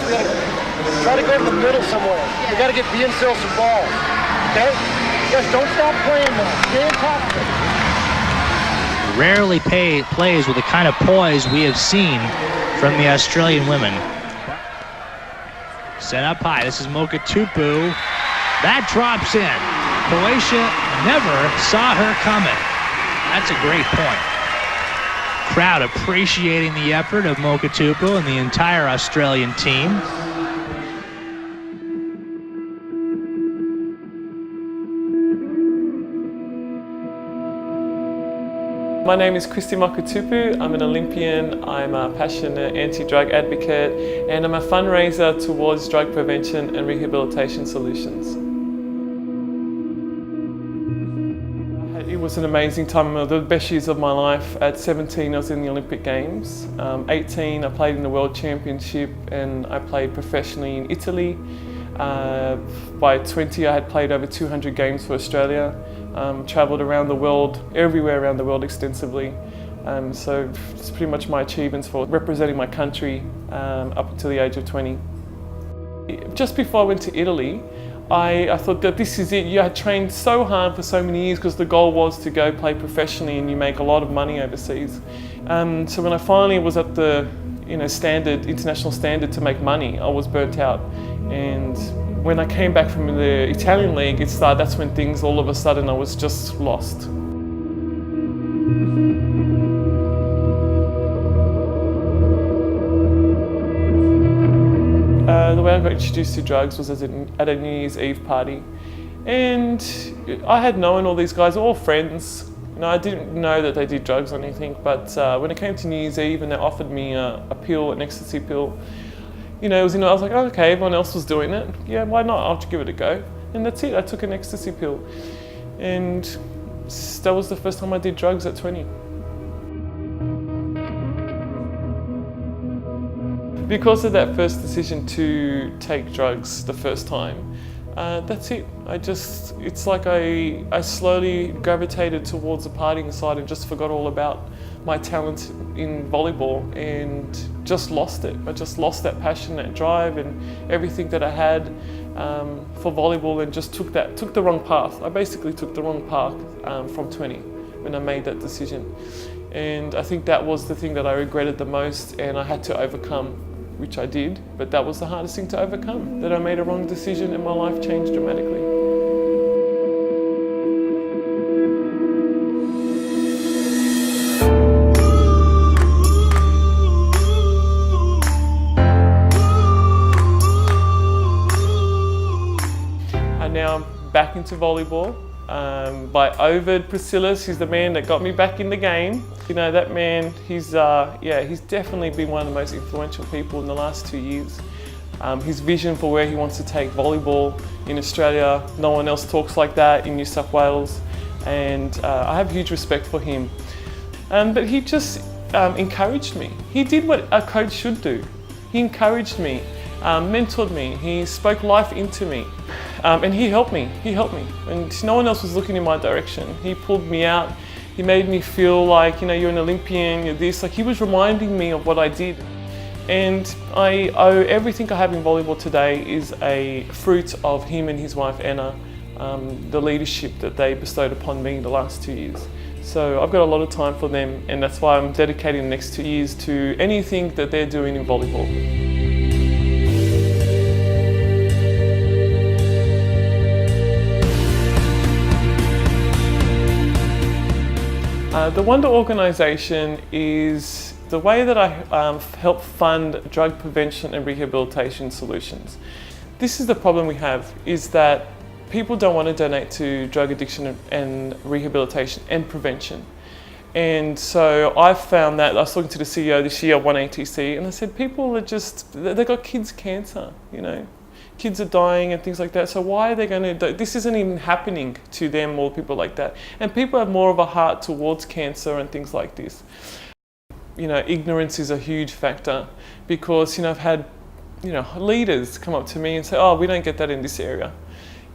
We gotta try to go in the middle somewhere. We gotta get B and Sil some balls. Okay? Just don't stop playing now. Stay on top of it. Rarely plays with the kind of poise we have seen from the Australian women. Set up high. This is Mokotupu. That drops in. Croatia never saw her coming. That's a great point. Crowd appreciating the effort of Mokotupu and the entire Australian team. My name is Christie Mokotupu. I'm an Olympian, I'm a passionate anti-drug advocate, and I'm a fundraiser towards drug prevention and rehabilitation solutions. It was an amazing time, the best years of my life. At 17 I was in the Olympic Games, 18 I played in the World Championship and I played professionally in Italy. By 20 I had played over 200 games for Australia. Travelled around the world, everywhere around the world extensively. So it's pretty much my achievements for representing my country up until the age of 20. Just before I went to Italy, I thought that this is it. You had trained so hard for so many years because the goal was to go play professionally and you make a lot of money overseas. So when I finally was at the international standard to make money, I was burnt out. And when I came back from the Italian league, that's when things all of a sudden I was just lost. The way I got introduced to drugs was at a New Year's Eve party. And I had known all these guys, all friends. I didn't know that they did drugs or anything, but when it came to New Year's Eve and they offered me a pill, an ecstasy pill, I was like, oh, okay, everyone else was doing it. Yeah, why not? I'll give it a go. And that's it, I took an ecstasy pill. And that was the first time I did drugs at 20. Because of that first decision to take drugs the first time, that's it. It's like I slowly gravitated towards the partying side and just forgot all about my talent in volleyball and just lost it. I just lost that passion, that drive and everything that I had for volleyball and just took the wrong path. I basically took the wrong path from 20 when I made that decision. And I think that was the thing that I regretted the most and I had to overcome, which I did, but that was the hardest thing to overcome, that I made a wrong decision and my life changed dramatically. Now I'm back into volleyball by Ovid Priscillas. He's the man that got me back in the game. That man, he's definitely been one of the most influential people in the last 2 years. His vision for where he wants to take volleyball in Australia, no one else talks like that in New South Wales, and I have huge respect for him. But he just encouraged me. He did what a coach should do. He encouraged me, mentored me, he spoke life into me. And he helped me, and no one else was looking in my direction. He pulled me out, he made me feel like, you're an Olympian, you're this, like he was reminding me of what I did. And I owe everything I have in volleyball today is a fruit of him and his wife Anna, the leadership that they bestowed upon me the last 2 years. So I've got a lot of time for them and that's why I'm dedicating the next 2 years to anything that they're doing in volleyball. The Wonder organisation is the way that I help fund drug prevention and rehabilitation solutions. This is the problem we have, is that people don't want to donate to drug addiction and rehabilitation and prevention. And so I've found that, I was talking to the CEO this year of 1ATC, and I said people are just, they've got kids' cancer, Kids are dying and things like that, so why are they going to, this isn't even happening to them or people like that. And people have more of a heart towards cancer and things like this. Ignorance is a huge factor because, I've had, leaders come up to me and say, oh, we don't get that in this area.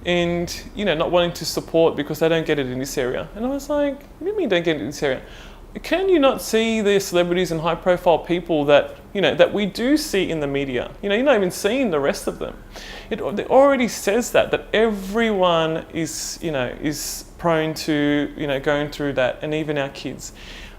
And, not wanting to support because they don't get it in this area. And I was like, what do you mean don't get it in this area? can you not see the celebrities and high-profile people that that we do see in the media? You're not even seeing the rest of them. It already says that everyone is is prone to going through that, and even our kids.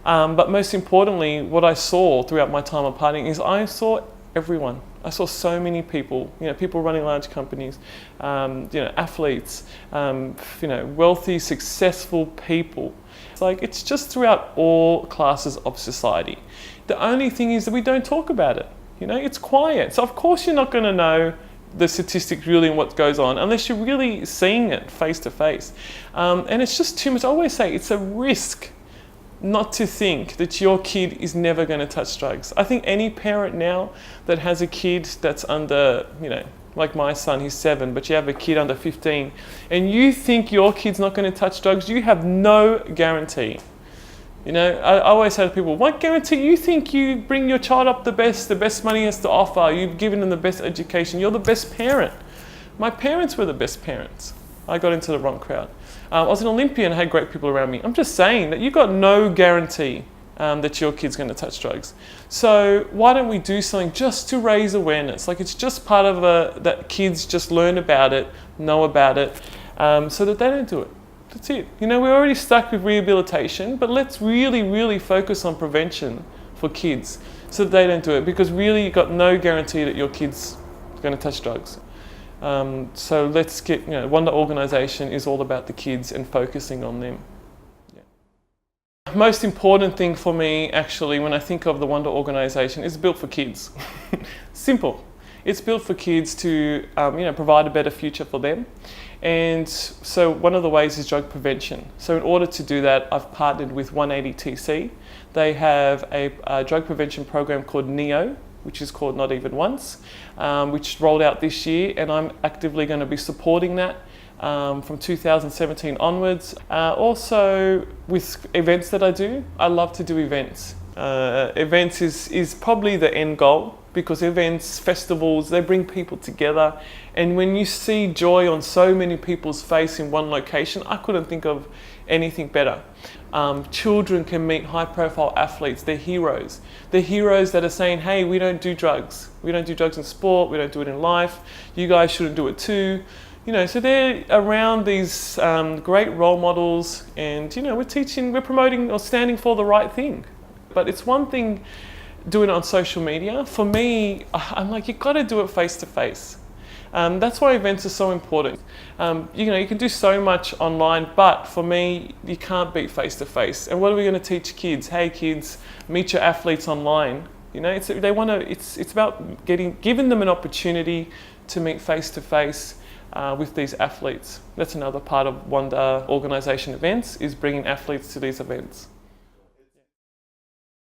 But most importantly, what I saw throughout my time of partying is I saw everyone. I saw so many people, people running large companies, athletes, wealthy, successful people. It's just throughout all classes of society. The only thing is that we don't talk about it. It's quiet. So of course you're not going to know the statistics really and what goes on unless you're really seeing it face to face. And it's just too much. I always say it's a risk not to think that your kid is never going to touch drugs. I think any parent now that has a kid that's under, like my son, he's 7, but you have a kid under 15, and you think your kid's not going to touch drugs, you have no guarantee. I always say to people, what guarantee? You think you bring your child up the best money has to offer, you've given them the best education, you're the best parent. My parents were the best parents. I got into the wrong crowd. I was an Olympian and had great people around me. I'm just saying that you've got no guarantee that your kid's going to touch drugs. So why don't we do something just to raise awareness? It's just part of that kids just learn about it, know about it, so that they don't do it. That's it. We're already stuck with rehabilitation, but let's really, really focus on prevention for kids so that they don't do it, because really you've got no guarantee that your kid's going to touch drugs. So let's get, Wonder Organisation is all about the kids and focusing on them. Yeah. Most important thing for me, actually, when I think of the Wonder Organisation, is built for kids. Simple. It's built for kids to, provide a better future for them. And so one of the ways is drug prevention. So in order to do that, I've partnered with 180TC. They have a drug prevention program called NEO, which is called Not Even Once, which rolled out this year, and I'm actively going to be supporting that from 2017 onwards. Also, with events that I do, I love to do events. Events is probably the end goal, because events, festivals, they bring people together, and when you see joy on so many people's face in one location, I couldn't think of anything better. Children can meet high-profile athletes, they're heroes. They're heroes that are saying, hey, we don't do drugs. We don't do drugs in sport, we don't do it in life. You guys shouldn't do it too. So they're around these great role models, and we're promoting or standing for the right thing. But it's one thing doing it on social media. For me, I'm like, you've got to do it face to face. That's why events are so important. You can do so much online, but for me, you can't beat face to face. And what are we going to teach kids? Hey kids, meet your athletes online. It's about giving them an opportunity to meet face to face with these athletes. That's another part of Wonder Organisation events, is bringing athletes to these events.